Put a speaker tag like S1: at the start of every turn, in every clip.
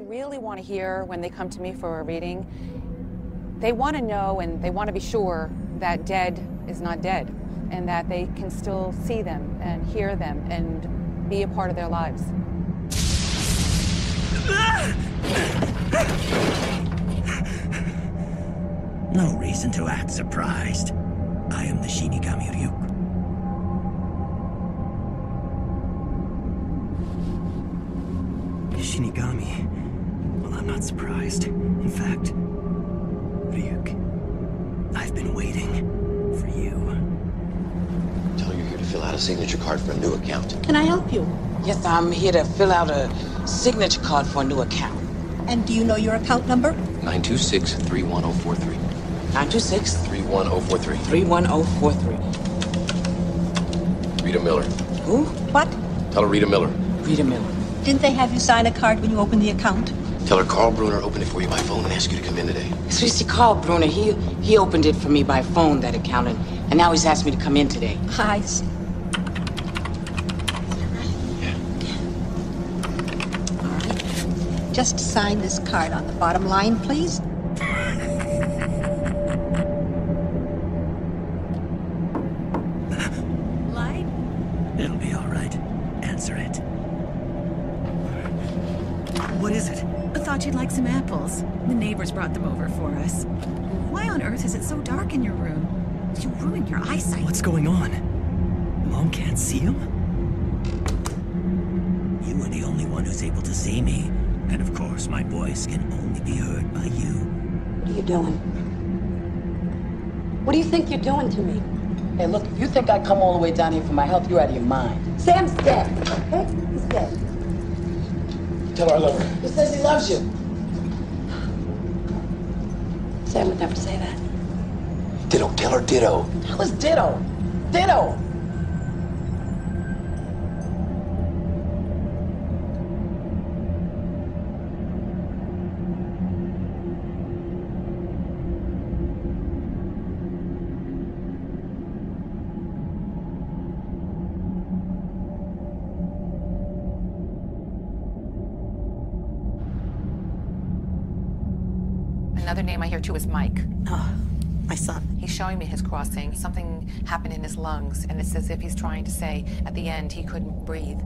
S1: really want to hear when they come to me for a reading, they want to know and they want to be sure that dead is not dead, and that they can still see them and hear them and be a part of their lives.
S2: No reason to act surprised. I am the Shinigami Ryuk. Shinigami? Well, I'm not surprised. In fact, Ryuk, I've been waiting for you.
S3: Tell her you're here to fill out a signature card for a new account.
S4: Can I help you?
S5: Yes, I'm here to fill out a signature card for a new account.
S4: And do you know your account number?
S3: 926-31043.
S5: 926-31043.
S3: 31043. Rita Miller.
S4: Who? What?
S3: Tell her Rita Miller.
S5: Rita Miller.
S4: Didn't they have you sign a card when you opened the account?
S3: Tell her Carl Bruner opened it for you by phone and asked you to come in today.
S5: So you see, Carl Bruner, he opened it for me by phone, that account, and now he's asked me to come in today.
S4: I see.
S3: Yeah.
S4: All right. Just sign this card on the bottom line, please.
S6: Light?
S2: It'll be all right. Answer it. What is it?
S6: I thought you'd like some apples. The neighbors brought them over for us. Why on earth is it so dark in your room? You ruined your eyesight.
S2: What's going on? Mom can't see him? You are the only one who's able to see me. And of course, my voice can only be heard by you.
S4: What are you doing? What do you think you're doing to me?
S5: Hey, look, if you think I come all the way down here for my health, you're out of your mind.
S4: Sam's dead, okay? He's dead.
S3: Tell her I love her.
S5: He says he loves you.
S4: Sam would never say that.
S3: Ditto. Tell her ditto.
S5: That was ditto. Ditto.
S1: Another name I hear too is Mike.
S4: Oh, my son.
S1: He's showing me his crossing. Something happened in his lungs, and it's as if he's trying to say, at the end, he couldn't breathe.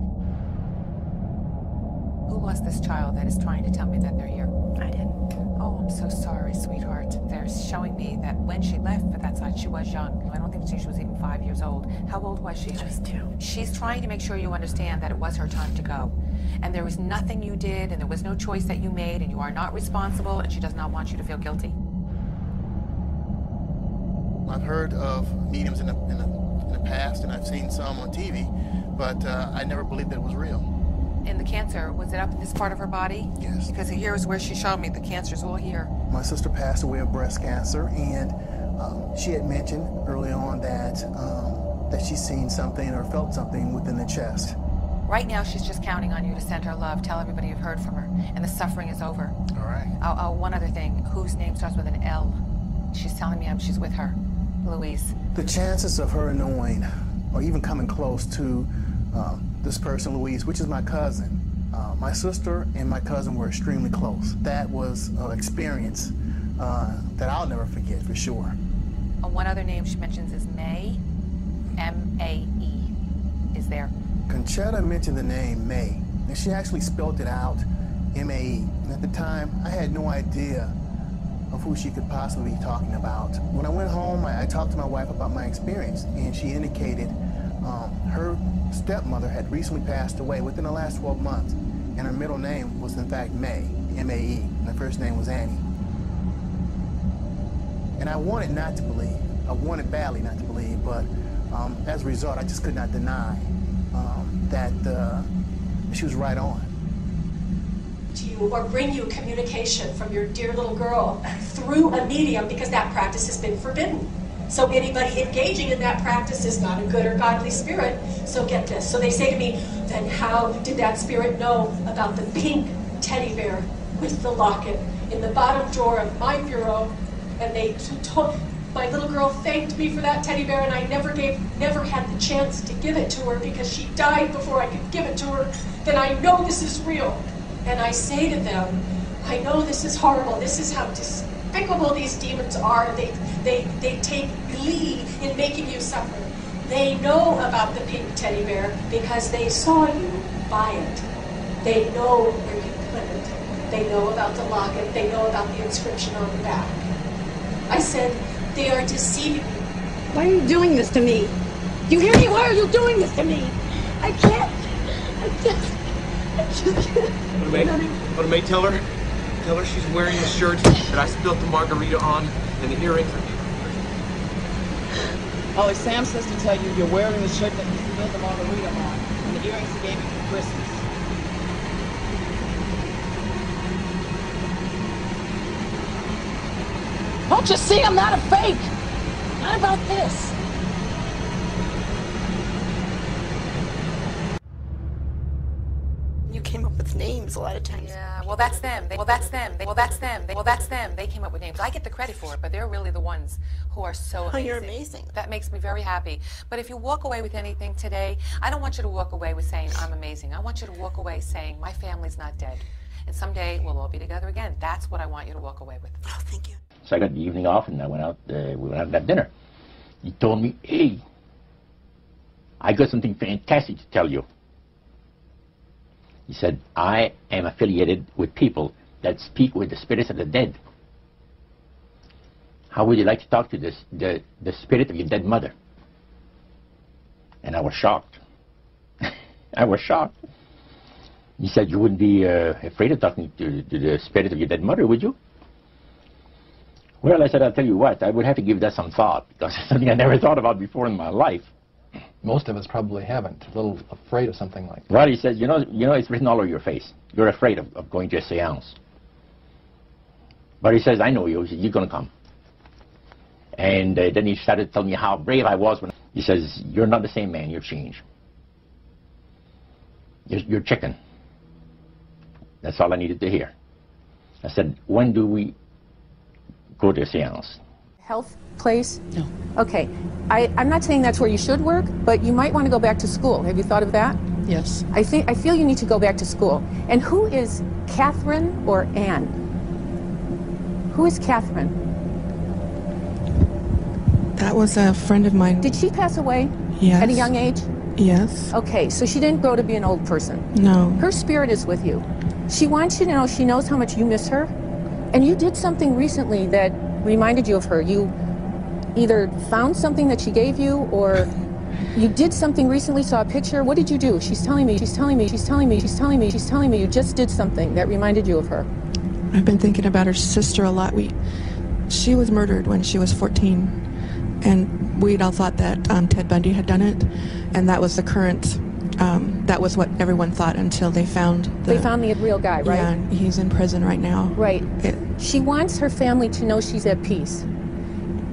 S1: Who was this child that is trying to tell me that they're here? I didn't. Oh, I'm so sorry, sweetheart. They're showing me that when she left for that side, she was young. I don't think she was even 5 years old. How old was she?
S6: Just 2.
S1: She's trying to make sure you understand that it was her time to go. And there was nothing you did, and there was no choice that you made, and you are not responsible, and she does not want you to feel guilty.
S7: I've heard of mediums in the past, and I've seen some on TV, but I never believed that it was real.
S1: And the cancer, was it up in this part of her body?
S7: Yes.
S1: Because here is where she showed me the cancer's all here.
S7: My sister passed away of breast cancer, and she had mentioned early on that she's seen something or felt something within the chest.
S1: Right now, she's just counting on you to send her love, tell everybody you've heard from her, and the suffering is over.
S7: All right.
S1: Oh, one other thing, whose name starts with an L? She's telling me she's with her, Louise.
S7: The chances of her knowing, or even coming close to this person, Louise, which is my cousin. My sister and my cousin were extremely close. That was an experience that I'll never forget, for sure.
S1: One other name she mentions is May, M-A-E, is there.
S7: Conchetta mentioned the name May, and she actually spelled it out, M-A-E. And at the time, I had no idea of who she could possibly be talking about. When I went home, I talked to my wife about my experience, and she indicated her stepmother had recently passed away within the last 12 months, and her middle name was in fact May, M-A-E, and her first name was Annie. And I wanted not to believe. I wanted badly not to believe, but as a result, I just could not deny that she was right on.
S8: To you or bring you communication from your dear little girl through a medium, because that practice has been forbidden. So anybody engaging in that practice is not a good or godly spirit. So get this. So they say to me, then how did that spirit know about the pink teddy bear with the locket in the bottom drawer of my bureau? And they told, my little girl thanked me for that teddy bear, and I never had the chance to give it to her because she died before I could give it to her. Then I know this is real. And I say to them, I know this is horrible. This is how despicable these demons are. They take glee in making you suffer. They know about the pink teddy bear because they saw you buy it. They know where you put it. They know about the locket. They know about the inscription on the back. I said, they are deceiving you.
S4: Why are you doing this to me? You hear me? Why are you doing this to me? I can't.
S9: What a mate, tell her she's wearing the shirt that I spilled the margarita on, and the earrings are
S5: Oh, Sam says to tell you you're wearing the shirt that you spilled the margarita on, and the earrings he gave you for Christmas. Don't you see I'm not a fake? Not about this.
S4: You came up with names a lot of times.
S1: Yeah, well, that's them. That's them. They came up with names. I get the credit for it, but they're really the ones who are so amazing.
S4: Oh, you're amazing.
S1: That makes me very happy. But if you walk away with anything today, I don't want you to walk away with saying, I'm amazing. I want you to walk away saying, my family's not dead. And someday we'll all be together again. That's what I want you to walk away with.
S4: Oh, thank you.
S10: So I got the evening off, and I went out. We went out and got dinner. He told me, "Hey, I got something fantastic to tell you." He said, "I am affiliated with people that speak with the spirits of the dead. How would you like to talk to the spirit of your dead mother?" And I was shocked. I was shocked. He said, "You wouldn't be afraid of talking to the spirit of your dead mother, would you?" Well, I said, "I'll tell you what, I would have to give that some thought, because it's something I never thought about before in my life."
S11: Most of us probably haven't. A little afraid of something like that.
S10: Well, he said, you know, it's written all over your face. You're afraid of going to a seance. But he says, "I know you. You're going to come." And then he started telling me how brave I was. He says, "You're not the same man. You're changed. You're chicken." That's all I needed to hear. I said, "When do we go to a seance?"
S12: Health place?
S5: No.
S12: Okay. I'm not saying that's where you should work, but you might want to go back to school. Have you thought of that?
S5: Yes.
S12: I feel you need to go back to school. And who is Catherine or Anne? Who is Catherine?
S13: That was a friend of mine.
S12: Did she pass away?
S13: Yes.
S12: At a young age?
S13: Yes.
S12: Okay, so she didn't grow to be an old person.
S13: No.
S12: Her spirit is with you. She wants you to know she knows how much you miss her. And you did something recently that reminded you of her. You either found something that she gave you, or you did something recently, saw a picture. What did you do? She's telling me you just did something that reminded you of her.
S13: I've been thinking about her sister a lot. She was murdered when she was 14, and we'd all thought that Ted Bundy had done it, and that was the current, that was what everyone thought until they found
S12: the real guy, right?
S13: Yeah, and he's in prison right now.
S12: Right. She wants her family to know she's at peace.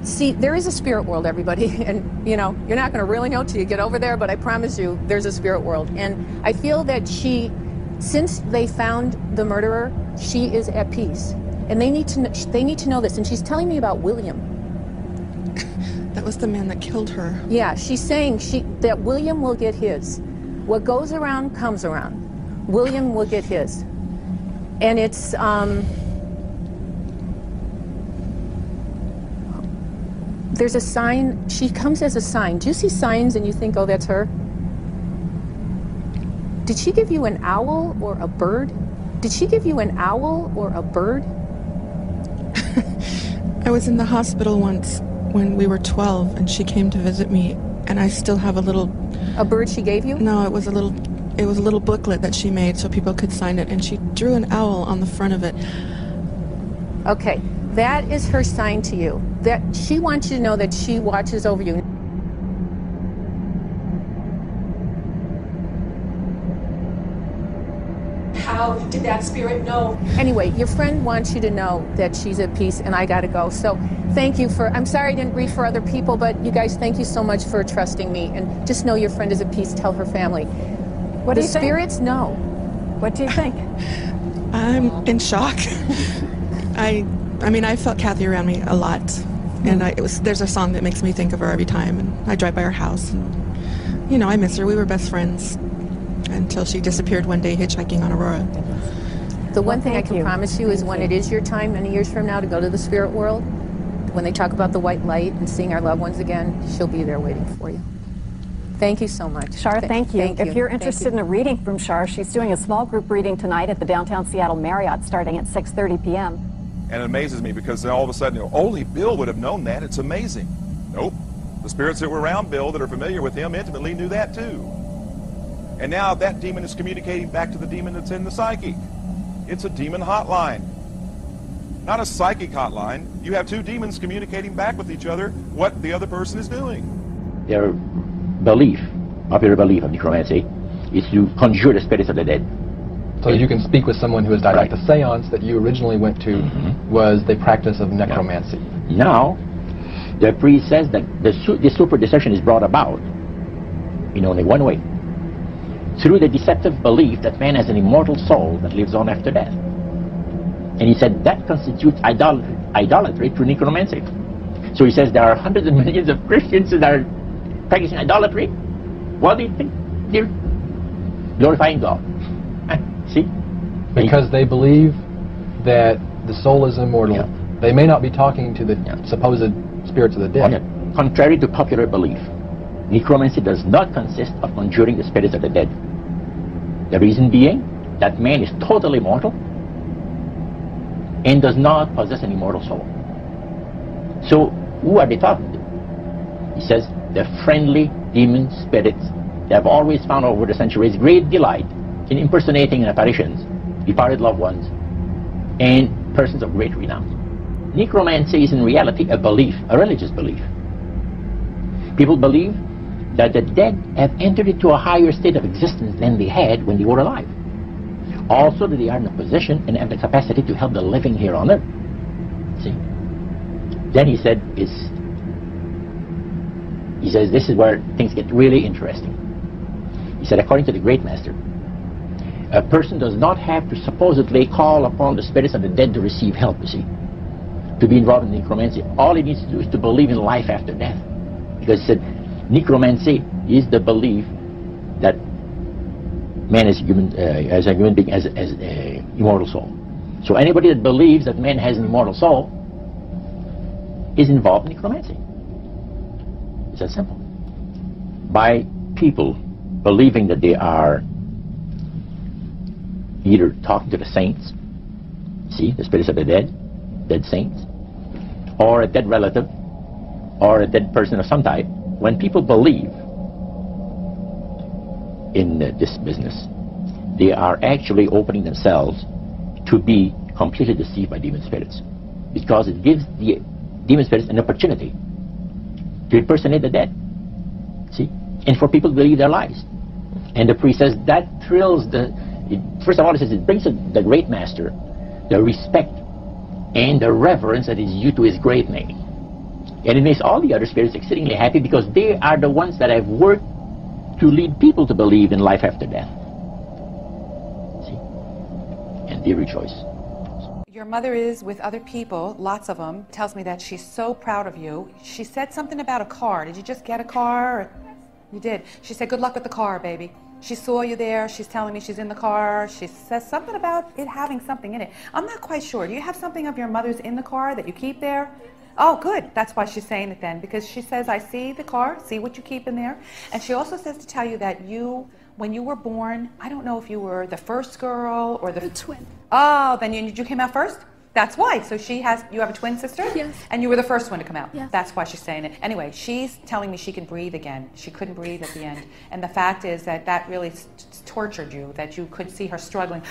S12: See, there is a spirit world, everybody, and you're not going to really know till you get over there, but I promise you there's a spirit world. And I feel that since they found the murderer, she is at peace. And they need to know this. And she's telling me about William.
S13: That was the man that killed her. Yeah,
S12: she's saying that William will get his. What goes around comes around. William will get his. And it's there's a sign. She comes as a sign. Do you see signs and you think, oh, that's her? Did she give you an owl or a bird? Did she give you an owl or a bird?
S13: I was in the hospital once when we were 12, and she came to visit me, and I still have a little...
S12: A bird she gave you?
S13: No, it was a little booklet that she made so people could sign it, and she drew an owl on the front of it.
S12: Okay, that is her sign to you. That she wants you to know that she watches over you.
S8: How did that spirit know?
S12: Anyway, your friend wants you to know that she's at peace, and I gotta go. So thank you I'm sorry I didn't brief for other people, but you guys, thank you so much for trusting me, and just know your friend is at peace. Tell her family.
S4: What do you think?
S12: The spirits know.
S4: What do you think?
S13: I'm in shock. I mean, I felt Kathy around me a lot, and there's a song that makes me think of her every time, and I drive by her house, and I miss her. We were best friends until she disappeared one day hitchhiking on Aurora.
S12: The one thing I can promise you is when it is your time, many years from now, to go to the spirit world, when they talk about the white light and seeing our loved ones again, she'll be there waiting for you. Thank you so much.
S14: Shar, thank you. If you're interested in a reading from Shar, she's doing a small group reading tonight at the downtown Seattle Marriott starting at 6:30 p.m.
S15: And it amazes me because then all of a sudden, only Bill would have known that. It's amazing. Nope. The spirits that were around Bill that are familiar with him intimately knew that too. And now that demon is communicating back to the demon that's in the psychic. It's a demon hotline. Not a psychic hotline. You have two demons communicating back with each other what the other person is doing.
S10: Their belief, popular belief of necromancy, is to conjure the spirits of the dead.
S11: So you can speak with someone who has died. Right. Like the seance that you originally went to was the practice of necromancy.
S10: Now, the priest says that the super deception is brought about in only one way. Through the deceptive belief that man has an immortal soul that lives on after death. And he said that constitutes idolatry through necromancy. So he says there are hundreds of millions of Christians that are practicing idolatry. What do you think? They're glorifying God. See?
S11: Because they believe that the soul is immortal. Yeah. They may not be talking to the supposed spirits of the dead.
S10: Contrary to popular belief, necromancy does not consist of conjuring the spirits of the dead. The reason being that man is totally mortal and does not possess an immortal soul. So who are they talking to? He says the friendly demon spirits that have always found over the centuries great delight in impersonating in apparitions departed loved ones and persons of great renown. Necromancy is in reality a belief, a religious belief. People believe that the dead have entered into a higher state of existence than they had when they were alive. Also that they are in a position and have the capacity to help the living here on earth. See? Then he said, he says this is where things get really interesting. He said, according to the great master, a person does not have to supposedly call upon the spirits of the dead to receive help, you see, to be involved in necromancy. All he needs to do is to believe in life after death. Because he said, necromancy is the belief that man is human, as a human being, as an immortal soul. So anybody that believes that man has an immortal soul is involved in necromancy. It's that simple. By people believing that they are either talking to the saints, see, the spirits of the dead saints, or a dead relative, or a dead person of some type. When people believe in this business, they are actually opening themselves to be completely deceived by demon spirits, because it gives the demon spirits an opportunity to impersonate the dead, see, and for people to believe their lies. And the priest says that thrills first of all, he says it brings the great master the respect and the reverence that is due to his great name. And it makes all the other spirits exceedingly happy because they are the ones that have worked to lead people to believe in life after death. See? And they rejoice.
S1: Your mother is with other people, lots of them, tells me that she's so proud of you. She said something about a car. Did you just get a car? You did. She said, good luck with the car, baby. She saw you there. She's telling me she's in the car. She says something about it having something in it. I'm not quite sure. Do you have something of your mother's in the car that you keep there? Oh, good. That's why she's saying it then, because she says, I see the car, see what you keep in there. And she also says to tell you that you, when you were born, I don't know if you were the first girl or the twin. Oh, then you came out first? That's why. So you have a twin sister?
S13: Yes.
S1: And you were the first one to come out?
S13: Yes.
S1: That's why she's saying it. Anyway, she's telling me she can breathe again. She couldn't breathe at the end. And the fact is that really tortured you, that you could see her struggling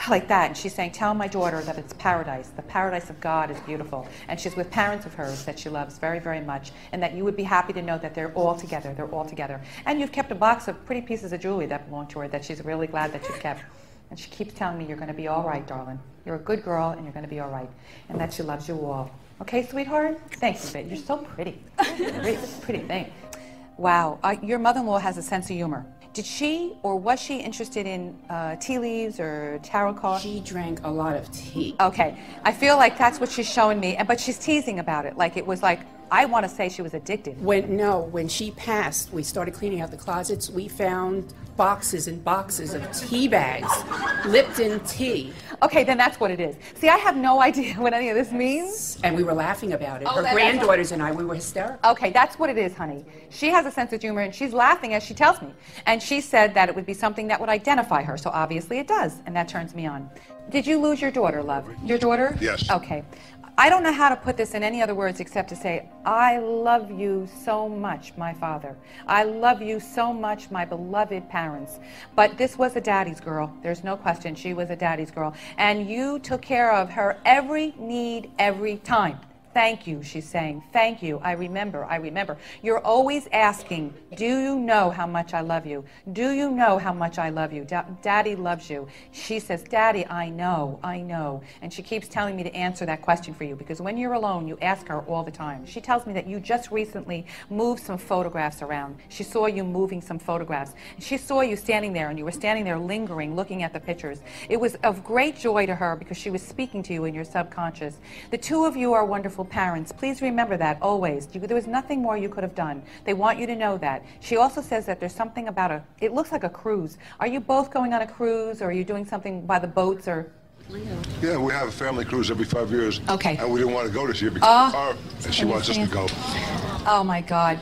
S1: like that. And she's saying, tell my daughter that it's paradise. The paradise of God is beautiful. And she's with parents of hers that she loves very, very much. And that you would be happy to know that they're all together. They're all together. And you've kept a box of pretty pieces of jewelry that belong to her that she's really glad that you've kept. And she keeps telling me you're going to be all right, darling. You're a good girl, and you're going to be all right. And that she loves you all. Okay, sweetheart? Thank you, babe. You're so pretty. Pretty thing. Wow. Your mother-in-law has a sense of humor. Did she, or was she interested in tea leaves or tarot cards?
S5: She drank a lot of tea.
S1: Okay. I feel like that's what she's showing me. But she's teasing about it. Like it was like, I want to say she was addicted.
S16: When she passed, we started cleaning out the closets. We found boxes and boxes of tea bags, Lipton tea.
S1: Okay, then that's what it is. See, I have no idea what any of this means.
S16: And we were laughing about it.
S1: Oh,
S16: Her granddaughters and I, we were hysterical.
S1: Okay, that's what it is, honey. She has a sense of humor, and she's laughing as she tells me. And she said that it would be something that would identify her, so obviously it does, and that turns me on. Did you lose your daughter, love? Your daughter?
S17: Yes.
S1: Okay. I don't know how to put this in any other words except to say, I love you so much, my father. I love you so much, my beloved parents. But this was a daddy's girl. There's no question. She was a daddy's girl. And you took care of her every need, every time. Thank you, she's saying. Thank you. I remember. I remember. You're always asking, do you know how much I love you? Do you know how much I love you? Daddy loves you. She says, Daddy, I know. I know. And she keeps telling me to answer that question for you, because when you're alone, you ask her all the time. She tells me that you just recently moved some photographs around. She saw you moving some photographs. She saw you standing there, and you were standing there lingering, looking at the pictures. It was of great joy to her because she was speaking to you in your subconscious. The two of you are wonderful parents. Please remember that always. There was nothing more you could have done. They want you to know that. She also says that there's something about it looks like a cruise. Are you both going on a cruise, or are you doing something by the boats, or?
S17: Yeah, we have a family cruise every 5 years.
S1: Okay.
S17: And we didn't want to go this year because and she wants us to go.
S1: Oh my God.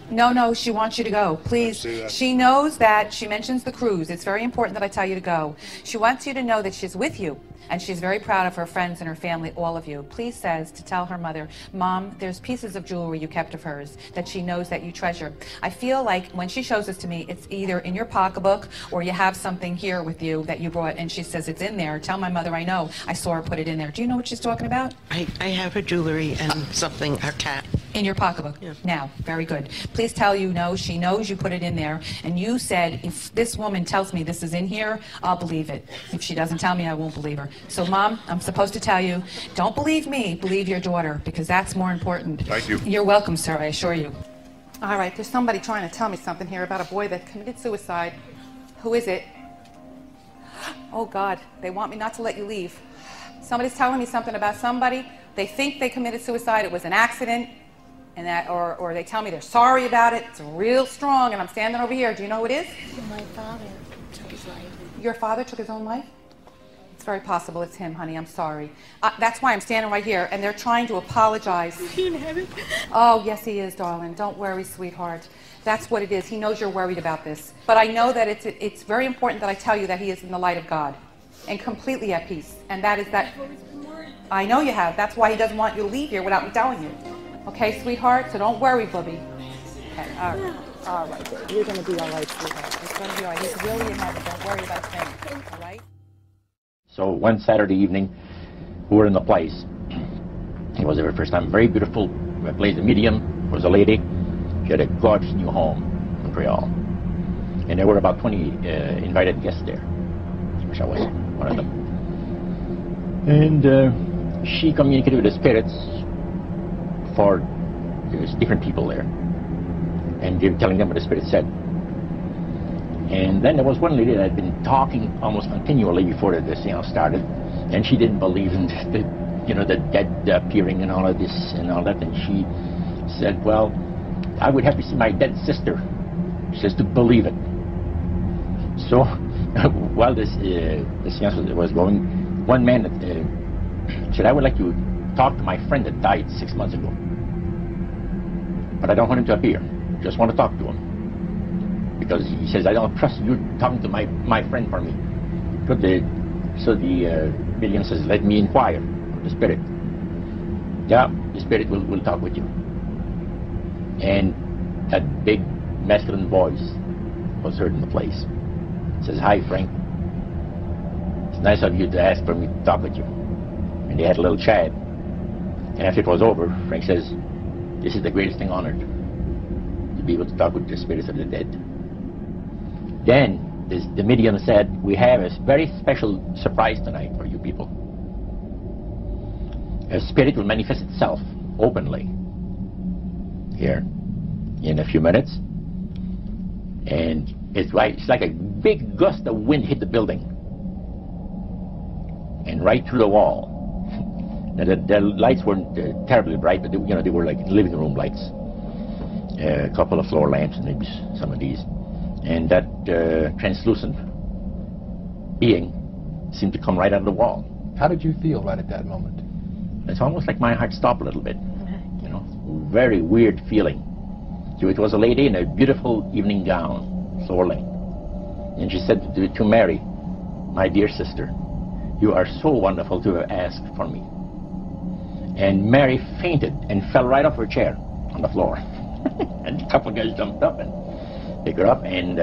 S1: No, she wants you to go. Please. She knows that she mentions the cruise. It's very important that I tell you to go. She wants you to know that she's with you. And she's very proud of her friends and her family, all of you. Please says to tell her mother, Mom, there's pieces of jewelry you kept of hers that she knows that you treasure. I feel like when she shows this to me, it's either in your pocketbook or you have something here with you that you brought, and she says it's in there. Tell my mother I know. I saw her put it in there. Do you know what she's talking about?
S18: I have her jewelry and something, her cat.
S1: In your pocketbook? Yeah. Now, very good. Please tell you no, she knows you put it in there, and you said, if this woman tells me this is in here, I'll believe it. If she doesn't tell me, I won't believe her. So, Mom, I'm supposed to tell you, don't believe me, believe your daughter, because that's more important.
S17: Thank you.
S1: You're welcome, sir, I assure you. All right, there's somebody trying to tell me something here about a boy that committed suicide. Who is it? Oh, God, they want me not to let you leave. Somebody's telling me something about somebody. They think they committed suicide. It was an accident. And that, or they tell me they're sorry about it. It's real strong, and I'm standing over here. Do you know who it is?
S19: My father took his life.
S1: Your father took his own life? It's very possible it's him, honey. I'm sorry. That's why I'm standing right here, and they're trying to apologize.
S19: Is he in heaven?
S1: Oh, yes, he is, darling. Don't worry, sweetheart. That's what it is. He knows you're worried about this. But I know that it's very important that I tell you that he is in the light of God and completely at peace. And that is that. I know you have. That's why he doesn't want you to leave here without me telling you. Okay, sweetheart? So don't worry, Bubby. Okay, all right. All right, baby. You're going to be all right, sweetheart. It's going to be all right. He's really in heaven. Don't worry about him. All right?
S10: So one Saturday evening, we were in the place. It was the first time. Very beautiful. We played the medium. Was a lady. She had a gorgeous new home in Montreal. And there were about 20 invited guests there. Which I was one of them. And she communicated with the spirits for there's different people there, and they're telling them what the spirit said. And then there was one lady that had been talking almost continually before the seance started, and she didn't believe in the dead appearing and all of this and all that. And she said, "Well, I would have to see my dead sister." She says to believe it. So while the seance was going, one man said, "I would like to talk to my friend that died 6 months ago. But I don't want him to appear. Just want to talk to him. Because he says, I don't trust you talking to my friend for me." So the medium says, "Let me inquire of the spirit." Yeah, the spirit will talk with you. And that big masculine voice was heard in the place. It says, "Hi, Frank. It's nice of you to ask for me to talk with you." And they had a little chat. And after it was over, Frank says, "This is the greatest thing on earth, to be able to talk with the spirits of the dead." Then the medium said, "We have a very special surprise tonight for you people. A spirit will manifest itself openly here in a few minutes. And it's like a big gust of wind hit the building. And right through the wall. Now, the lights weren't terribly bright, but they were like living room lights. A couple of floor lamps, and maybe some of these. And that translucent being seemed to come right out of the wall.
S11: How did you feel right at that moment?
S10: It's almost like my heart stopped a little bit. Very weird feeling. So it was a lady in a beautiful evening gown, floor length. And she said to Mary, "My dear sister, you are so wonderful to have asked for me." And Mary fainted and fell right off her chair on the floor. And a couple of guys jumped up and picked her up, and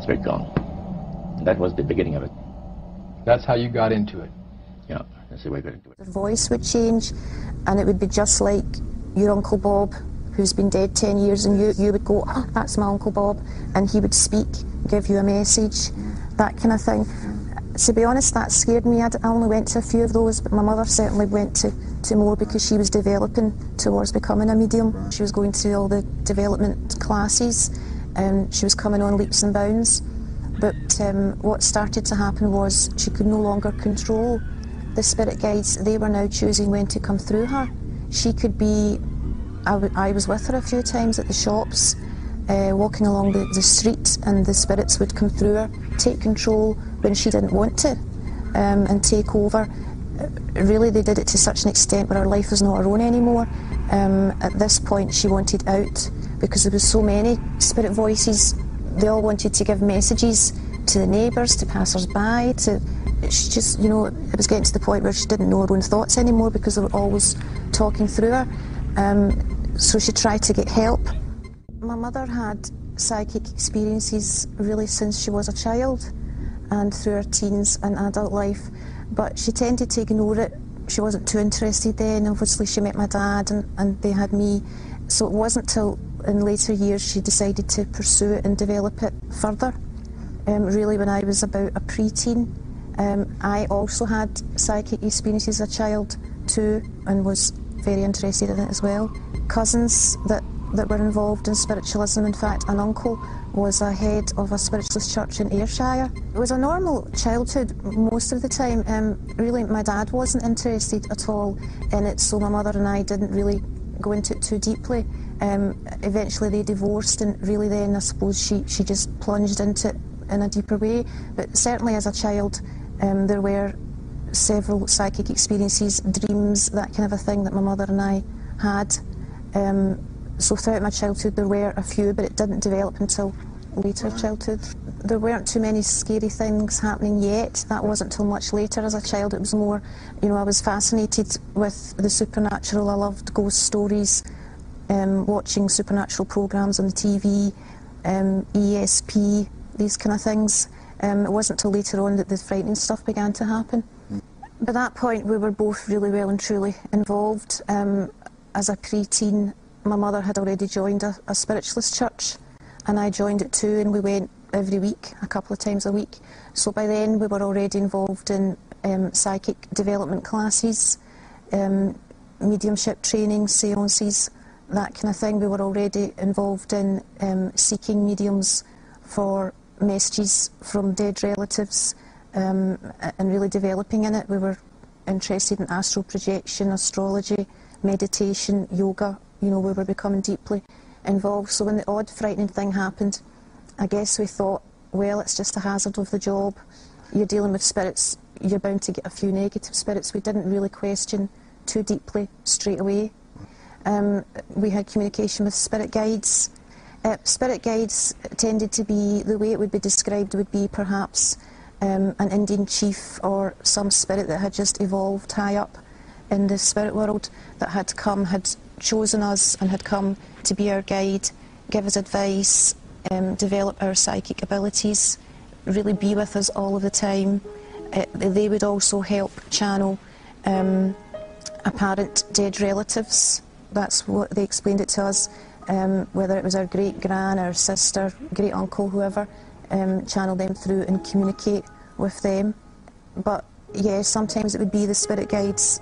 S10: straight gone. And that was the beginning of it.
S11: That's how you got into it?
S10: Yeah, that's the way I got into it.
S20: The voice would change, and it would be just like your Uncle Bob, who's been dead 10 years, and you would go, "Oh, that's my Uncle Bob," and he would speak, give you a message, that kind of thing. To be honest, that scared me. I only went to a few of those, but my mother certainly went to more because she was developing towards becoming a medium. She was going through all the development classes, and she was coming on leaps and bounds. But what started to happen was she could no longer control the spirit guides. They were now choosing when to come through her. She could be, I was with her a few times at the shops, walking along the street, and the spirits would come through her, take control when she didn't want to, and take over. Really, they did it to such an extent where her life was not her own anymore. At this point, she wanted out because there was so many spirit voices. They all wanted to give messages to the neighbours, to passers-by, she just, it was getting to the point where she didn't know her own thoughts anymore because they were always talking through her. So she tried to get help. My mother had psychic experiences really since she was a child and through her teens and adult life, but she tended to ignore it. She wasn't too interested then. Obviously she met my dad and they had me, so it wasn't till in later years she decided to pursue it and develop it further. Really when I was about a pre-teen, I also had psychic experiences as a child too and was very interested in it as well. Cousins that were involved in spiritualism. In fact, an uncle was a head of a spiritualist church in Ayrshire. It was a normal childhood most of the time. Really, my dad wasn't interested at all in it, so my mother and I didn't really go into it too deeply. Eventually they divorced, and really then I suppose she just plunged into it in a deeper way. But certainly as a child, there were several psychic experiences, dreams, that kind of a thing that my mother and I had. So throughout my childhood there were a few, but it didn't develop until later childhood. There weren't too many scary things happening yet. That wasn't till much later as a child. It was more, I was fascinated with the supernatural. I loved ghost stories, watching supernatural programs on the TV, ESP, these kind of things. It wasn't till later on that the frightening stuff began to happen. By that point we were both really well and truly involved. As a pre-teen, my mother had already joined a spiritualist church, and I joined it too, and we went every week, a couple of times a week. So by then we were already involved in psychic development classes, mediumship training, seances, that kind of thing. We were already involved in seeking mediums for messages from dead relatives, and really developing in it. We were interested in astral projection, astrology, meditation, yoga. We were becoming deeply involved. So when the odd frightening thing happened, I guess we thought, well, it's just a hazard of the job. You're dealing with spirits, you're bound to get a few negative spirits. We didn't really question too deeply straight away. We had communication with spirit guides. Spirit guides tended to be, the way it would be described would be perhaps an Indian chief or some spirit that had just evolved high up in the spirit world, that had chosen us and had come to be our guide, give us advice, develop our psychic abilities, really be with us all of the time. They would also help channel apparent dead relatives. That's what they explained it to us, whether it was our great-gran, our sister, great-uncle, whoever, channel them through and communicate with them. But yeah, sometimes it would be the spirit guides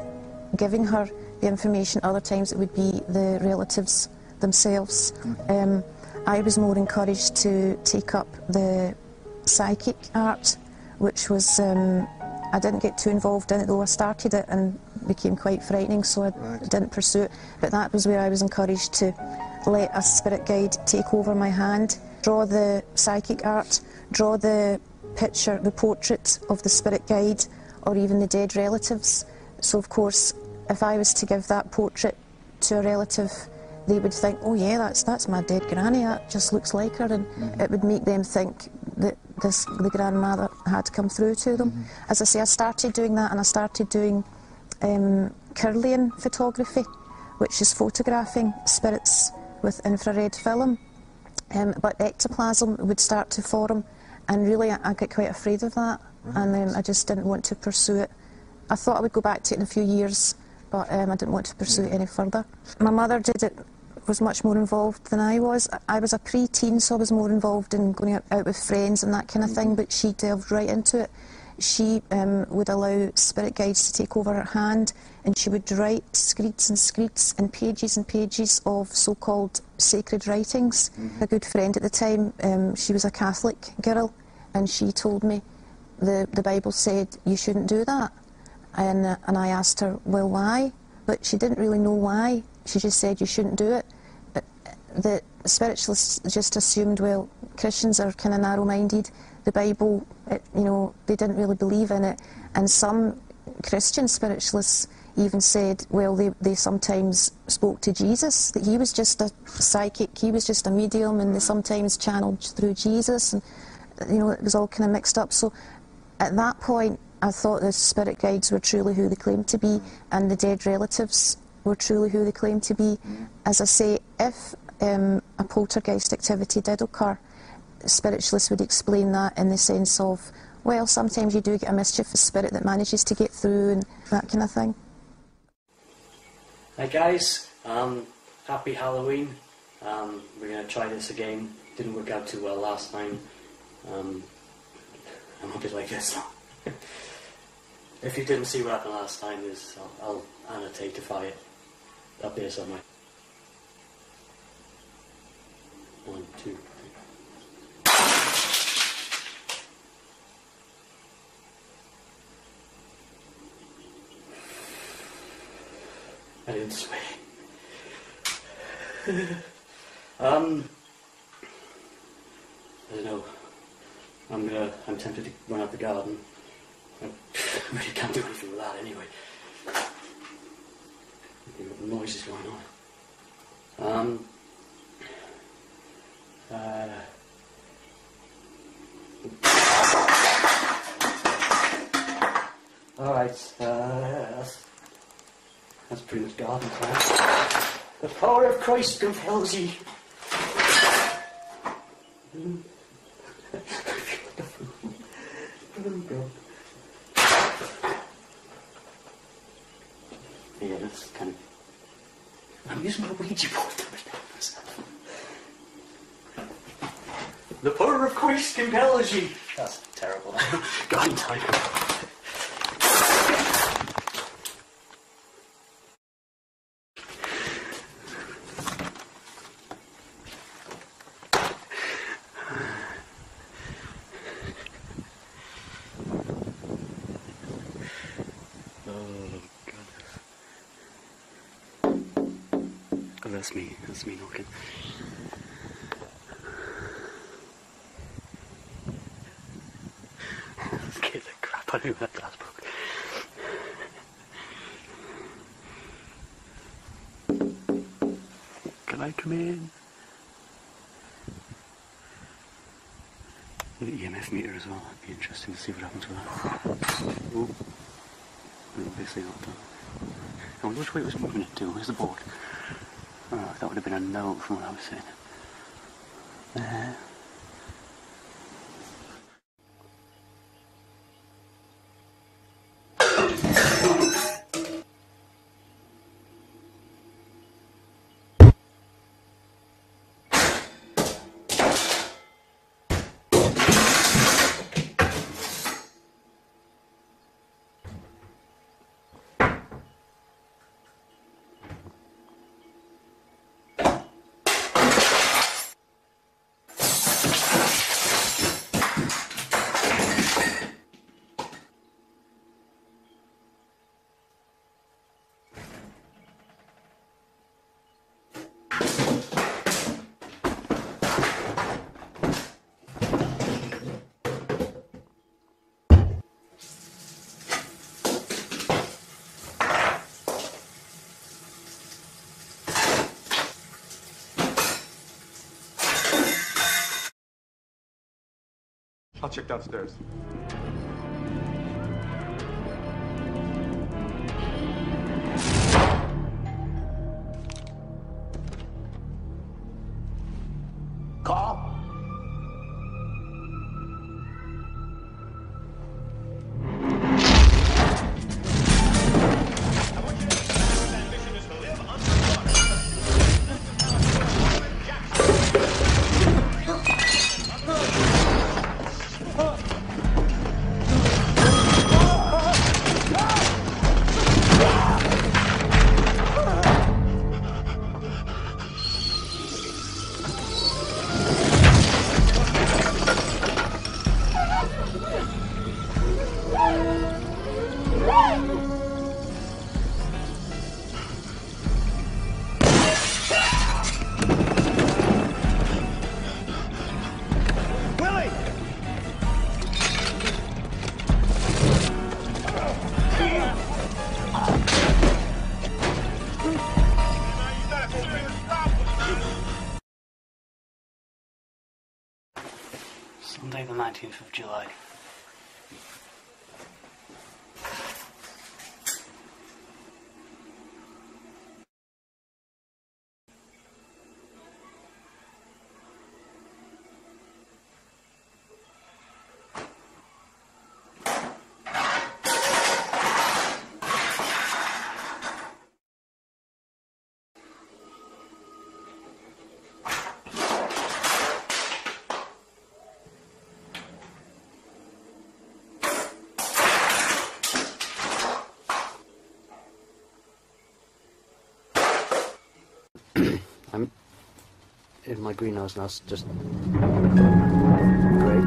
S20: giving her the information, other times it would be the relatives themselves. I was more encouraged to take up the psychic art, which was, I I didn't get too involved in it, though I started it and became quite frightening, so I didn't pursue it. But that was where I was encouraged to let a spirit guide take over my hand, draw the psychic art, draw the picture, the portrait of the spirit guide, or even the dead relatives. So of course, if I was to give that portrait to a relative, they would think, oh yeah, that's my dead granny, that just looks like her, and it would make them think that the grandmother had come through to them. As I say, I started doing that, and I started doing Kirlian photography, which is photographing spirits with infrared film. But ectoplasm would start to form, and really I got quite afraid of that, and I just didn't want to pursue it. I thought I would go back to it in a few years, but I didn't want to pursue it any further. My mother was much more involved than I was. I was a pre-teen, so I was more involved in going out with friends and that kind of thing, but she delved right into it. She would allow spirit guides to take over her hand, and she would write screeds and screeds and pages of so-called sacred writings. A good friend at the time, she was a Catholic girl, and she told me the Bible said you shouldn't do that. And I asked her, well, why? But she didn't really know why. She just said you shouldn't do it. But the spiritualists just assumed, well, Christians are kind of narrow-minded. The Bible, you know, they didn't really believe in it. And some Christian spiritualists even said, well, they sometimes spoke to Jesus, that he was just a psychic, he was just a medium, and they sometimes channeled through Jesus, and, you know, it was all kind of mixed up. So at that point, I thought the spirit guides were truly who they claimed to be, and the dead relatives were truly who they claimed to be. As I say, if a poltergeist activity did occur, spiritualists would explain that in the sense of, well, sometimes you do get a mischievous spirit that manages to get through and that kind of thing.
S21: Hi guys, happy Halloween. We're going to try this again. Didn't work out too well last time. I'm a bit like this now. If you didn't see what happened last time, I'll annotatify it up there somewhere. 1, 2, 3. I didn't swear. I don't know. I'm tempted to run out the garden. I really can't do anything with that anyway. The noise is going on. Alright, that's pretty much garden time. The power of Christ compels ye. Oh God. Yeah, that's kind of... I'm using my Ouija board to protect myself. The power of Christ compels ye. That's terrible. Garden time. That's me knocking. Scared the crap out of me when that glass broke. Can I come in? The EMF meter as well, that'd be interesting to see what happens with that. Ooh. Obviously not done. I wonder which way it was moving it to. Where's the board? Oh, that would have been a no from what I was saying.
S9: I'll check downstairs.
S10: Call.
S21: Sunday the 19th of July. I'm in my greenhouse now, it's just great.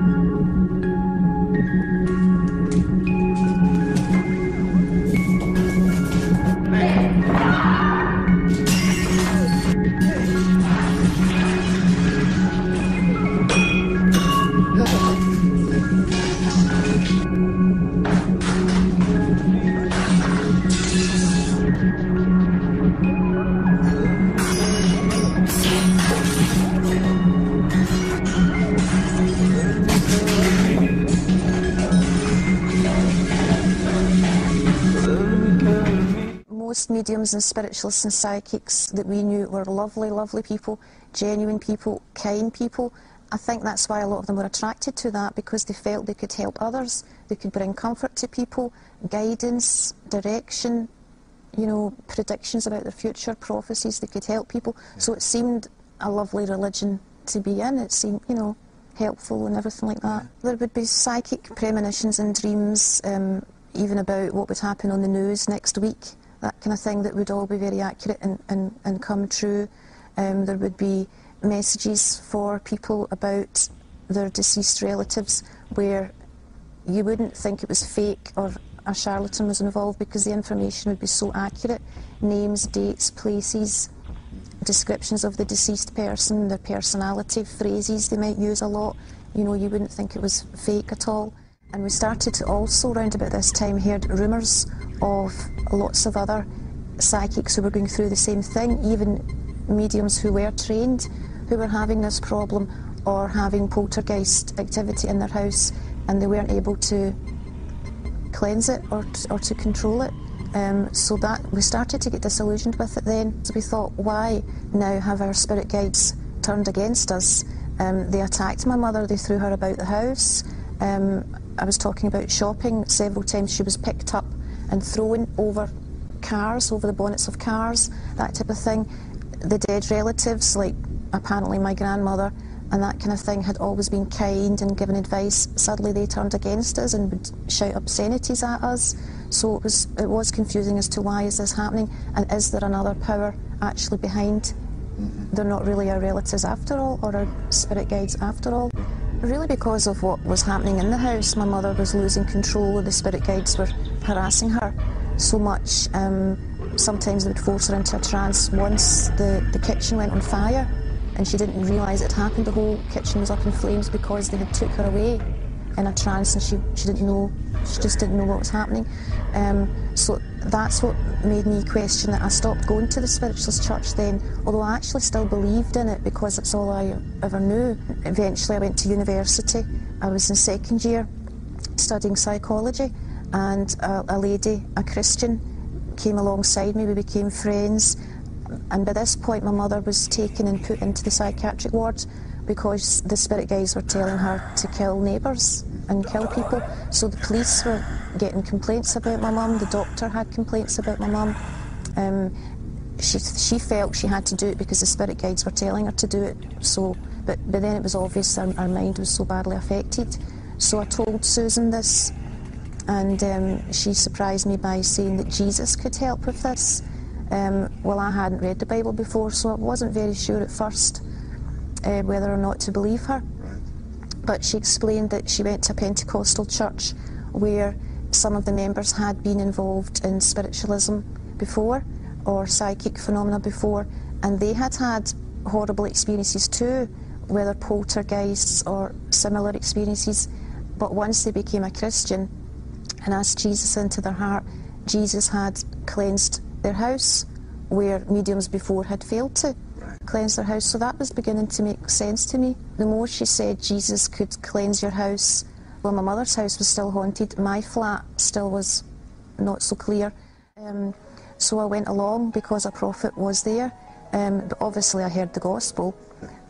S20: Most mediums and spiritualists and psychics that we knew were lovely, lovely people, genuine people, kind people. I think that's why a lot of them were attracted to that, because they felt they could help others, they could bring comfort to people, guidance, direction, you know, predictions about their future, prophecies, they could help people. So it seemed a lovely religion to be in. It seemed, you know, helpful and everything like that. There would be psychic premonitions and dreams, even about what would happen on the news next week. That kind of thing that would all be very accurate and come true. There would be messages for people about their deceased relatives where you wouldn't think it was fake or a charlatan was involved, because the information would be so accurate. Names, dates, places, descriptions of the deceased person, their personality, phrases they might use a lot. You know, you wouldn't think it was fake at all. And we started to also, around about this time, heard rumours of lots of other psychics who were going through the same thing, even mediums who were trained, who were having this problem or having poltergeist activity in their house, and they weren't able to cleanse it or to control it. So that we started to get disillusioned with it then. So we thought, why now have our spirit guides turned against us? They attacked my mother, they threw her about the house. I was talking about shopping. Several times she was picked up and thrown over cars, over the bonnets of cars, that type of thing. The dead relatives, like apparently my grandmother and that kind of thing, had always been kind and given advice. Suddenly they turned against us and would shout obscenities at us. So it was confusing as to why is this happening, and is there another power actually behind? They're not really our relatives after all, or our spirit guides after all. Really because of what was happening in the house. My mother was losing control and the spirit guides were harassing her so much. Sometimes they would force her into a trance. Once the kitchen went on fire and she didn't realise it happened. The whole kitchen was up in flames because they had took her away in a trance, and she didn't know, she just didn't know what was happening. So that's what made me question it. I stopped going to the spiritualist church then, although I actually still believed in it because it's all I ever knew. Eventually I went to university. I was in second year studying psychology, and a lady, a Christian, came alongside me. We became friends, and by this point my mother was taken and put into the psychiatric ward because the spirit guides were telling her to kill neighbours and kill people. So the police were getting complaints about my mum, the doctor had complaints about my mum. She felt she had to do it because the spirit guides were telling her to do it. So, but then it was obvious our mind was so badly affected. So I told Susan this, and she surprised me by saying that Jesus could help with this. Well, I hadn't read the Bible before, so I wasn't very sure at first whether or not to believe her. But she explained that she went to a Pentecostal church where some of the members had been involved in spiritualism before, or psychic phenomena before, and they had had horrible experiences too, whether poltergeists or similar experiences. But once they became a Christian and asked Jesus into their heart, Jesus had cleansed their house, where mediums before had failed to cleanse their house. So that was beginning to make sense to me. The more she said Jesus could cleanse your house, well, my mother's house was still haunted, my flat still was not so clear. So I went along because a prophet was there, but obviously I heard the gospel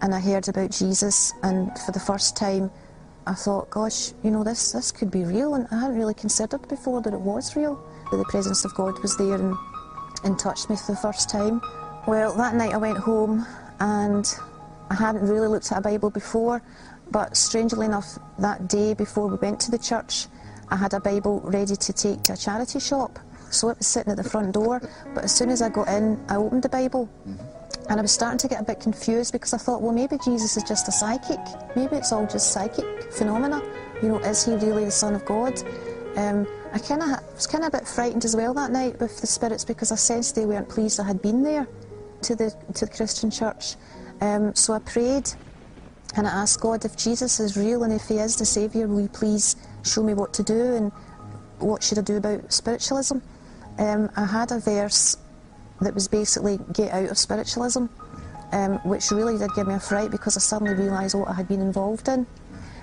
S20: and I heard about Jesus, and for the first time I thought, gosh, you know, this could be real, and I hadn't really considered before that it was real. The presence of God was there and touched me for the first time. Well, that night I went home and I hadn't really looked at a Bible before, but strangely enough, that day before we went to the church, I had a Bible ready to take to a charity shop. So it was sitting at the front door, but as soon as I got in, I opened the Bible. And I was starting to get a bit confused because I thought, well, maybe Jesus is just a psychic. Maybe it's all just psychic phenomena. You know, is he really the Son of God? I was kind of a bit frightened as well that night with the spirits because I sensed they weren't pleased I had been there to the Christian church. So I prayed and I asked God, if Jesus is real and if he is the Saviour, will you please show me what to do and what should I do about spiritualism? I had a verse that was basically get out of spiritualism, which really did give me a fright because I suddenly realised what I had been involved in.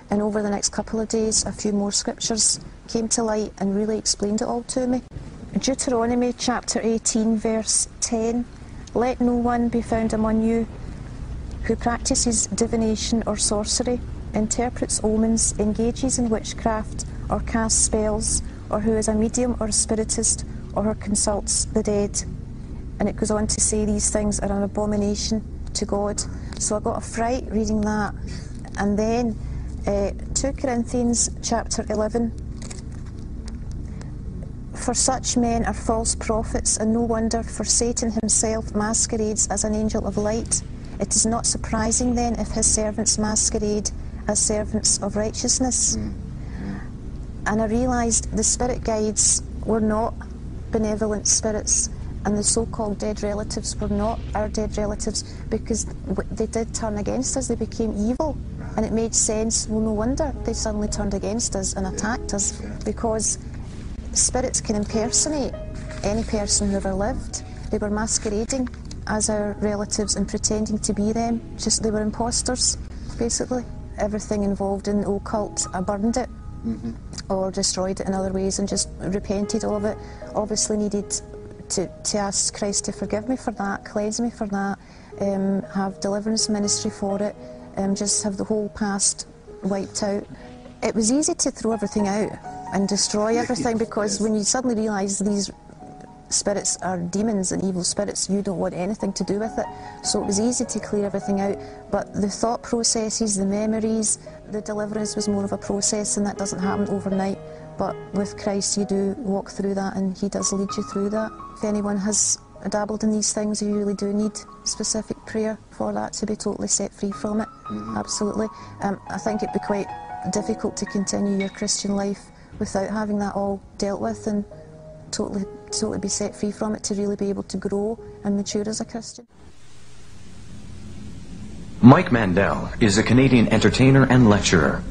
S20: And over the next couple of days, a few more scriptures came to light and really explained it all to me. Deuteronomy chapter 18, verse 10, let no one be found among you who practices divination or sorcery, interprets omens, engages in witchcraft, or casts spells, or who is a medium or a spiritist, or who consults the dead. And it goes on to say these things are an abomination to God. So I got a fright reading that. And then 2 Corinthians chapter 11. For such men are false prophets, and no wonder, for Satan himself masquerades as an angel of light. It is not surprising then if his servants masquerade as servants of righteousness. And I realised the spirit guides were not benevolent spirits, and the so-called dead relatives were not our dead relatives, because they did turn against us, they became evil. And it made sense, well, no wonder they suddenly turned against us and attacked us, because spirits can impersonate any person who ever lived. They were masquerading as our relatives and pretending to be them. Just they were imposters, basically. Everything involved in the occult, I burned it, or destroyed it in other ways and just repented of it. Obviously needed to ask Christ to forgive me for that, cleanse me for that, have deliverance ministry for it, just have the whole past wiped out. It was easy to throw everything out and destroy everything, because when you suddenly realise these spirits are demons and evil spirits, you don't want anything to do with it. So it was easy to clear everything out, but the thought processes, the memories, the deliverance was more of a process, and that doesn't happen overnight. But with Christ you do walk through that, and he does lead you through that. If anyone has dabbled in these things, you really do need specific prayer for that to be totally set free from it. Absolutely. I think it'd be quite difficult to continue your Christian life without having that all dealt with and totally be set free from it, to really be able to grow and mature as a Christian.
S2: Mike Mandel is a Canadian entertainer and lecturer.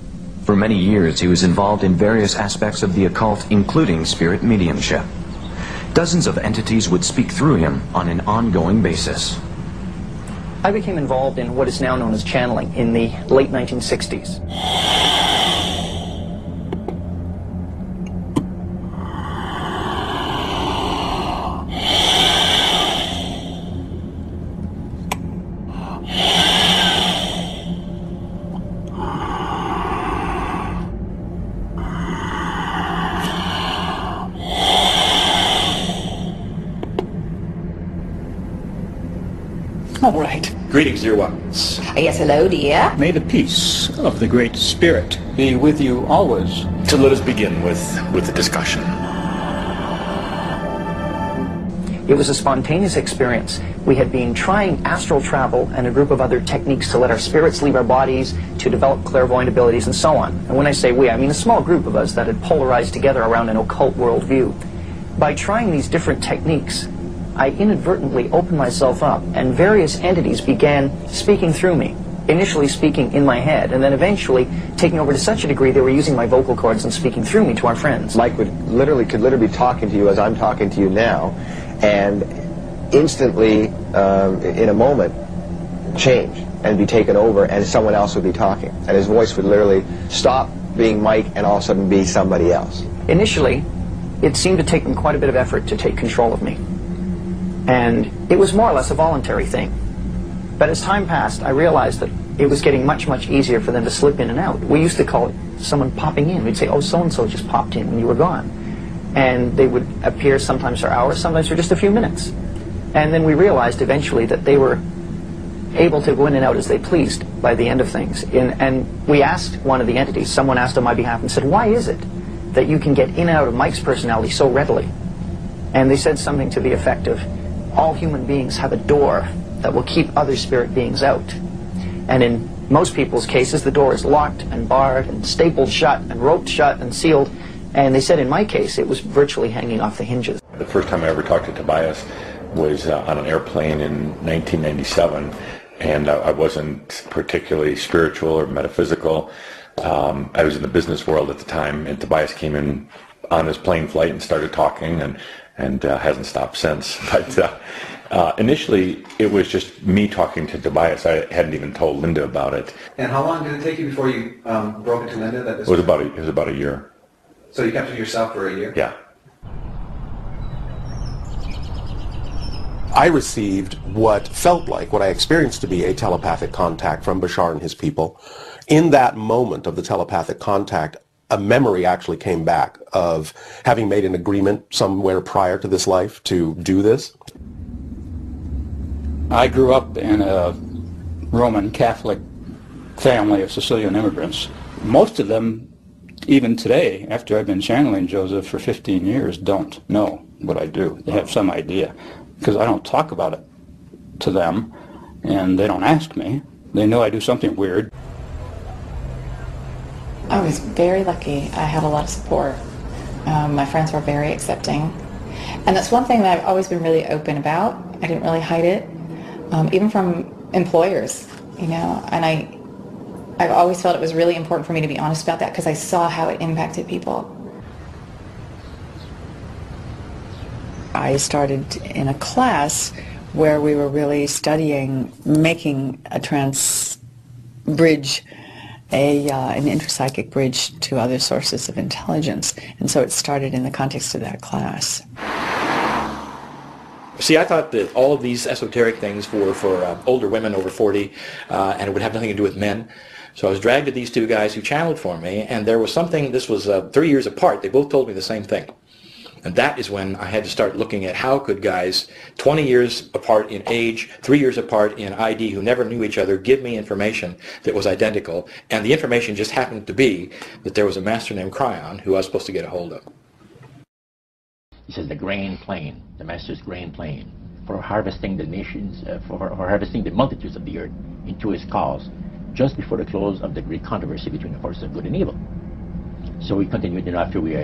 S2: For many years, he was involved in various aspects of the occult, including spirit mediumship. Dozens of entities would speak through him on an ongoing basis.
S22: I became involved in what is now known as channeling in the late 1960s.
S23: All right. Greetings, dear ones.
S24: Yes, hello, dear.
S23: May the peace of the Great Spirit be with you always. So let us begin with the discussion.
S22: It was a spontaneous experience. We had been trying astral travel and a group of other techniques to let our spirits leave our bodies, to develop clairvoyant abilities, and so on. And when I say we, I mean a small group of us that had polarized together around an occult worldview. By trying these different techniques, I inadvertently opened myself up, and various entities began speaking through me. Initially speaking in my head, and then eventually taking over to such a degree they were using my vocal cords and speaking through me to our friends.
S25: Mike could literally be talking to you as I'm talking to you now, and instantly, in a moment, change and be taken over, and someone else would be talking. And his voice would literally stop being Mike and all of a sudden be somebody else.
S22: Initially, it seemed to take them quite a bit of effort to take control of me. And it was more or less a voluntary thing. But as time passed, I realized that it was getting much, much easier for them to slip in and out. We used to call it someone popping in. We'd say, oh, so-and-so just popped in when you were gone. And they would appear sometimes for hours, sometimes for just a few minutes. And then we realized eventually that they were able to go in and out as they pleased by the end of things. And we asked one of the entities, someone asked on my behalf and said, why is it that you can get in and out of Mike's personality so readily? And they said something to the effect of, all human beings have a door that will keep other spirit beings out. And in most people's cases, the door is locked and barred and stapled shut and roped shut and sealed. And they said in my case, it was virtually hanging off the hinges.
S26: The first time I ever talked to Tobias was on an airplane in 1997, and I wasn't particularly spiritual or metaphysical. I was in the business world at the time, and Tobias came in on his plane flight and started talking, and hasn't stopped since. But initially, it was just me talking to Tobias. I hadn't even told Linda about it.
S11: And how long did it take you before you broke it to Linda? That
S26: It was about a year.
S11: So you kept it to yourself for a year?
S26: Yeah.
S27: I received what felt like, what I experienced to be a telepathic contact from Bashar and his people. In that moment of the telepathic contact, a memory actually came back of having made an agreement somewhere prior to this life to do this.
S23: I grew up in a Roman Catholic family of Sicilian immigrants. Most of them, even today, after I've been channeling Joseph for 15 years, don't know what I do. They have some idea, because I don't talk about it to them, and they don't ask me. They know I do something weird.
S28: I was very lucky. I had a lot of support. My friends were very accepting. And that's one thing that I've always been really open about. I didn't really hide it, even from employers, you know. And I've always felt it was really important for me to be honest about that because I saw how it impacted people.
S29: I started in a class where we were really studying making a bridge, an intrapsychic bridge to other sources of intelligence. And so it started in the context of that class.
S30: See, I thought that all of these esoteric things were for older women over 40, and it would have nothing to do with men. So I was dragged to these two guys who channeled for me, and there was something, this was 3 years apart, they both told me the same thing. And that is when I had to start looking at how could guys 20 years apart in age, 3 years apart in ID, who never knew each other, give me information that was identical. And the information just happened to be that there was a master named Cryon who I was supposed to get a hold of.
S10: He says the grain plane, the master's grain plane, for harvesting the nations, for harvesting the multitudes of the earth into his cause, just before the close of the great controversy between the forces of good and evil. So we continued, after we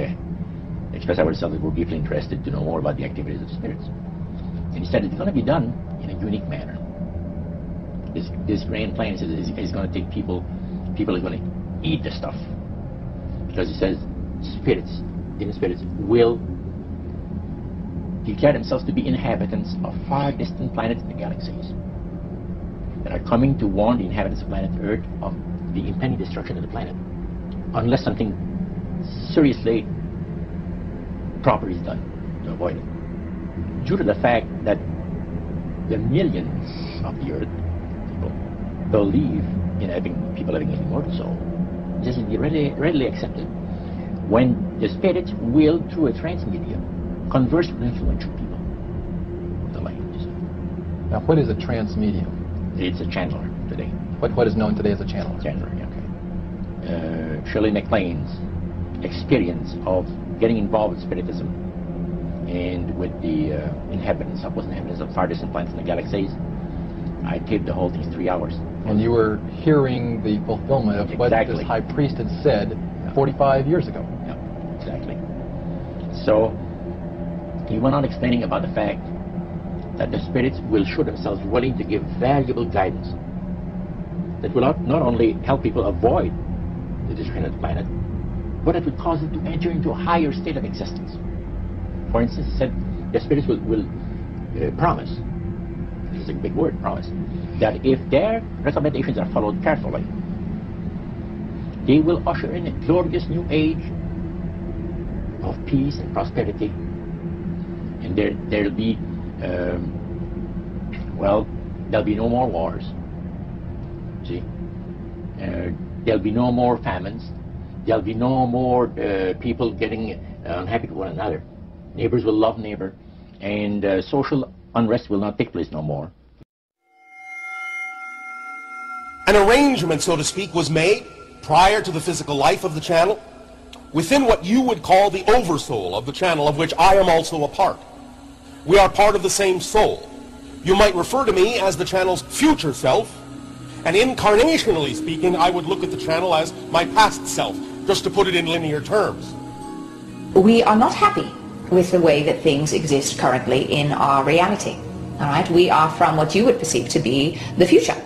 S10: express ourselves that we're deeply interested to know more about the activities of spirits. And he said it's going to be done in a unique manner. This grain plane is going to take people are going to eat the stuff. because it says spirits, demon spirits, will declare themselves to be inhabitants of far distant planets in the galaxies that are coming to warn the inhabitants of planet Earth of the impending destruction of the planet, unless something seriously proper is done to avoid it. Due to the fact that the millions of the Earth people believe in people having an immortal soul, this is readily accepted. When the spirits will, through a trance medium, converse with influential people of the language.
S11: Now, what is a trance medium?
S10: It's a channeler today.
S11: What is known today as a channeler?
S10: Channeler, okay. Shirley MacLaine's experience of getting involved with spiritism and with the inhabitants of far distant planets in the galaxies, I taped the whole thing in 3 hours.
S11: And you were hearing the fulfillment of what this high priest had said 45 years ago.
S10: Yeah, exactly. So he went on explaining about the fact that the spirits will show themselves willing to give valuable guidance that will not only help people avoid the destruction of the planet, but it will cause them to enter into a higher state of existence. For instance, he said the spirits will promise, this is a big word, promise, that if their recommendations are followed carefully, they will usher in a glorious new age of peace and prosperity. And there'll be, there'll be no more wars. See? There'll be no more famines. There'll be no more people getting unhappy with one another. Neighbors will love neighbor. And social unrest will not take place no more.
S27: An arrangement, so to speak, was made prior to the physical life of the channel within what you would call the oversoul of the channel, of which I am also a part. We are part of the same soul. You might refer to me as the channel's future self, and incarnationally speaking, I would look at the channel as my past self, just to put it in linear terms.
S3: We are not happy with the way that things exist currently in our reality. All right? We are from what you would perceive to be the future.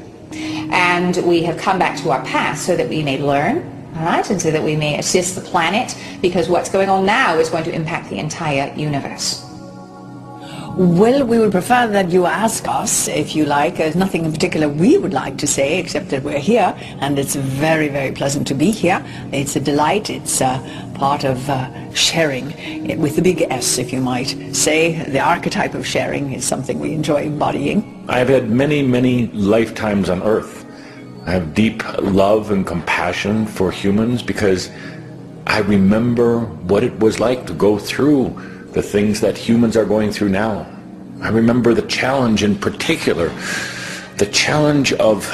S3: And we have come back to our past so that we may learn, all right, and so that we may assist the planet, because what's going on now is going to impact the entire universe.
S29: Well, we would prefer that you ask us, if you like. There's nothing in particular we would like to say, except that we're here, and it's very, very pleasant to be here. It's a delight. It's part of sharing, with the big S, if you might say. The archetype of sharing is something we enjoy embodying.
S26: I've had many, many lifetimes on Earth. I have deep love and compassion for humans because I remember what it was like to go through the things that humans are going through now. I remember the challenge in particular, the challenge of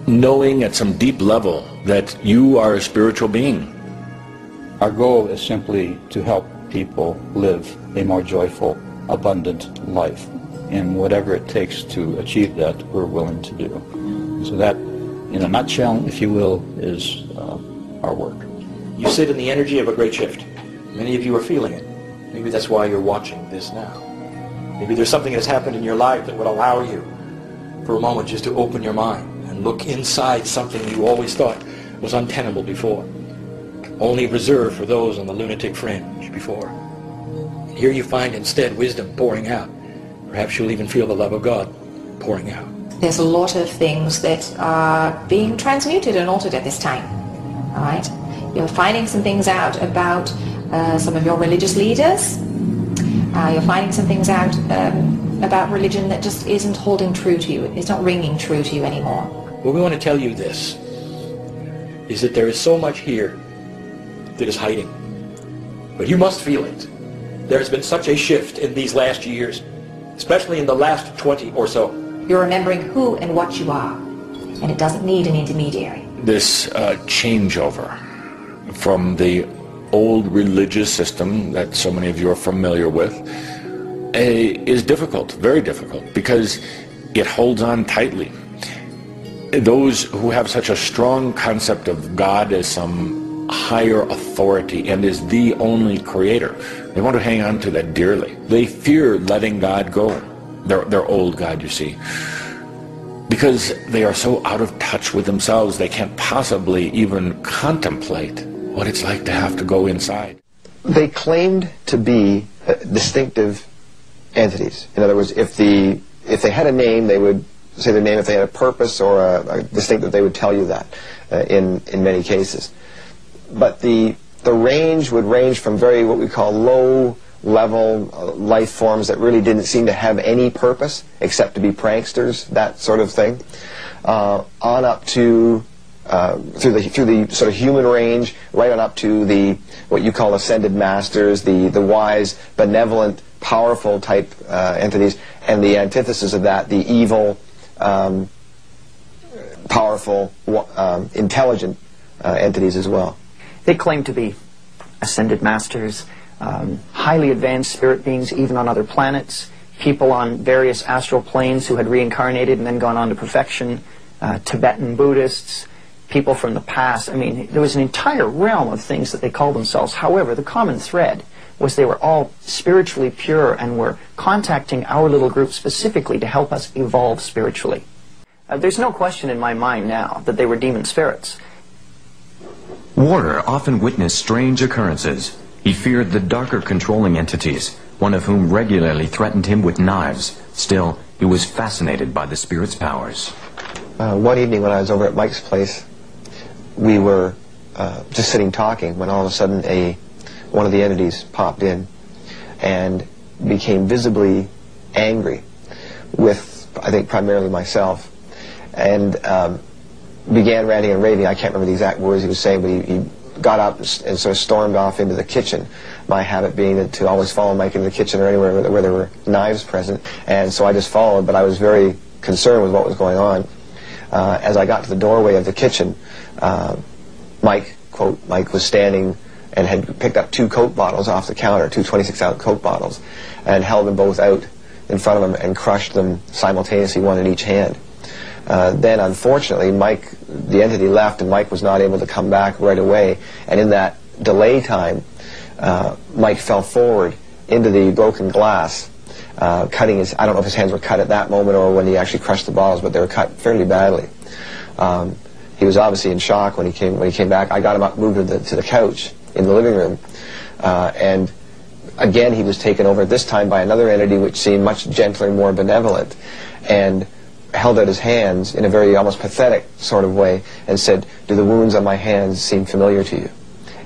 S26: knowing at some deep level that you are a spiritual being.
S23: Our goal is simply to help people live a more joyful, abundant life. And whatever it takes to achieve that, we're willing to do. So that, in a nutshell, if you will, is our work.
S30: You sit in the energy of a great shift. Many of you are feeling it. Maybe that's why you're watching this now. Maybe there's something that's happened in your life that would allow you for a moment just to open your mind and look inside something you always thought was untenable before, only reserved for those on the lunatic fringe before. And here you find instead wisdom pouring out. Perhaps you'll even feel the love of God pouring out.
S3: There's a lot of things that are being transmuted and altered at this time. All right? You're finding some things out about some of your religious leaders. You're finding some things out about religion that just isn't holding true to you. It's not ringing true to you anymore.
S30: Well, we want to tell you this, is that there is so much here that is hiding. But you must feel it. There has been such a shift in these last years, especially in the last 20 or so.
S3: You're remembering who and what you are, and it doesn't need an intermediary.
S26: This changeover from the old religious system that so many of you are familiar with is difficult, very difficult, because it holds on tightly. Those who have such a strong concept of God as some higher authority and as the only creator, they want to hang on to that dearly. They fear letting God go, their old God, you see, because they are so out of touch with themselves they can't possibly even contemplate what it's like to have to go inside.
S25: They claimed to be distinctive entities. In other words, if they had a name, they would say their name. If they had a purpose or a distinctive, they would tell you that in many cases. But the range would range from very what we call low-level life forms that really didn't seem to have any purpose except to be pranksters, that sort of thing, on up to through the sort of human range, right on up to the what you call ascended masters, the wise, benevolent, powerful type entities, and the antithesis of that, the evil, powerful, intelligent entities as well.
S22: They claim to be ascended masters, highly advanced spirit beings, even on other planets, people on various astral planes who had reincarnated and then gone on to perfection, Tibetan Buddhists, people from the past. I mean, there was an entire realm of things that they called themselves. However, the common thread was they were all spiritually pure and were contacting our little group specifically to help us evolve spiritually. There's no question in my mind now that they were demon spirits.
S2: Warner often witnessed strange occurrences. He feared the darker controlling entities, one of whom regularly threatened him with knives. Still, he was fascinated by the spirit's powers.
S25: One evening when I was over at Mike's place, we were just sitting talking when all of a sudden one of the entities popped in and became visibly angry with, I think, primarily myself, and began ranting and raving. I can't remember the exact words he was saying, but he got up and sort of stormed off into the kitchen, my habit being to always follow Mike into the kitchen or anywhere where there were knives present. And so I just followed, but I was very concerned with what was going on. As I got to the doorway of the kitchen, Mike, quote, Mike was standing and had picked up 2 Coke bottles off the counter, 2 26-ounce Coke bottles, and held them both out in front of him and crushed them simultaneously, one in each hand. Then, unfortunately, Mike, the entity left, and Mike was not able to come back right away. And in that delay time, Mike fell forward into the broken glass, cutting his, I don't know if his hands were cut at that moment or when he actually crushed the bottles, but they were cut fairly badly. He was obviously in shock when he came back. I got him up, moved to the couch in the living room, and again he was taken over, this time by another entity which seemed much gentler and more benevolent, and held out his hands in a very almost pathetic sort of way and said, "Do the wounds on my hands seem familiar to you?"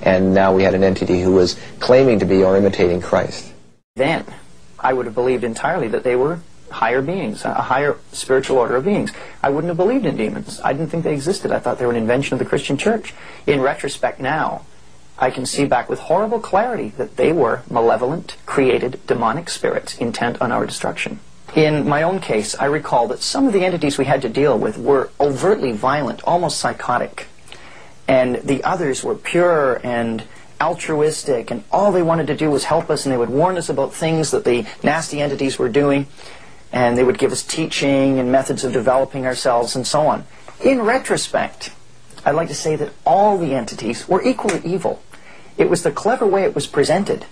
S25: And now we had an entity who was claiming to be or imitating Christ.
S22: Then I would have believed entirely that they were higher beings, a higher spiritual order of beings. I wouldn't have believed in demons. I didn't think they existed. I thought they were an invention of the Christian church. In retrospect now, I can see back with horrible clarity that they were malevolent, created, demonic spirits intent on our destruction. In my own case, I recall that some of the entities we had to deal with were overtly violent, almost psychotic. And the others were pure and altruistic, and all they wanted to do was help us, and they would warn us about things that the nasty entities were doing, and they would give us teaching and methods of developing ourselves and so on. In retrospect, I'd like to say that all the entities were equally evil. It was the clever way it was presented,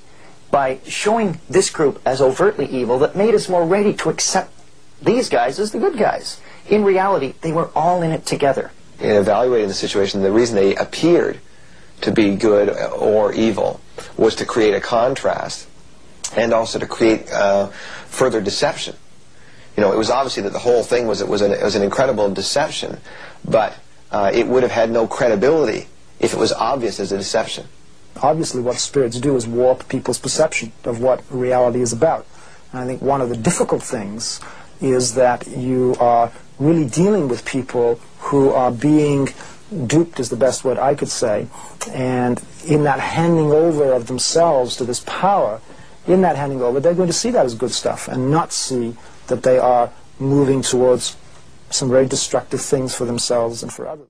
S22: by showing this group as overtly evil, that made us more ready to accept these guys as the good guys. In reality, they were all in it together.
S25: In evaluating the situation, the reason they appeared to be good or evil was to create a contrast and also to create further deception. You know, it was obviously that the whole thing was an incredible deception, but it would have had no credibility if it was obvious as a deception.
S4: Obviously what spirits do is warp people's perception of what reality is about. And I think one of the difficult things is that you are really dealing with people who are being duped, is the best word I could say, and in that handing over of themselves to this power, in that handing over, they're going to see that as good stuff and not see that they are moving towards some very destructive things for themselves and for others.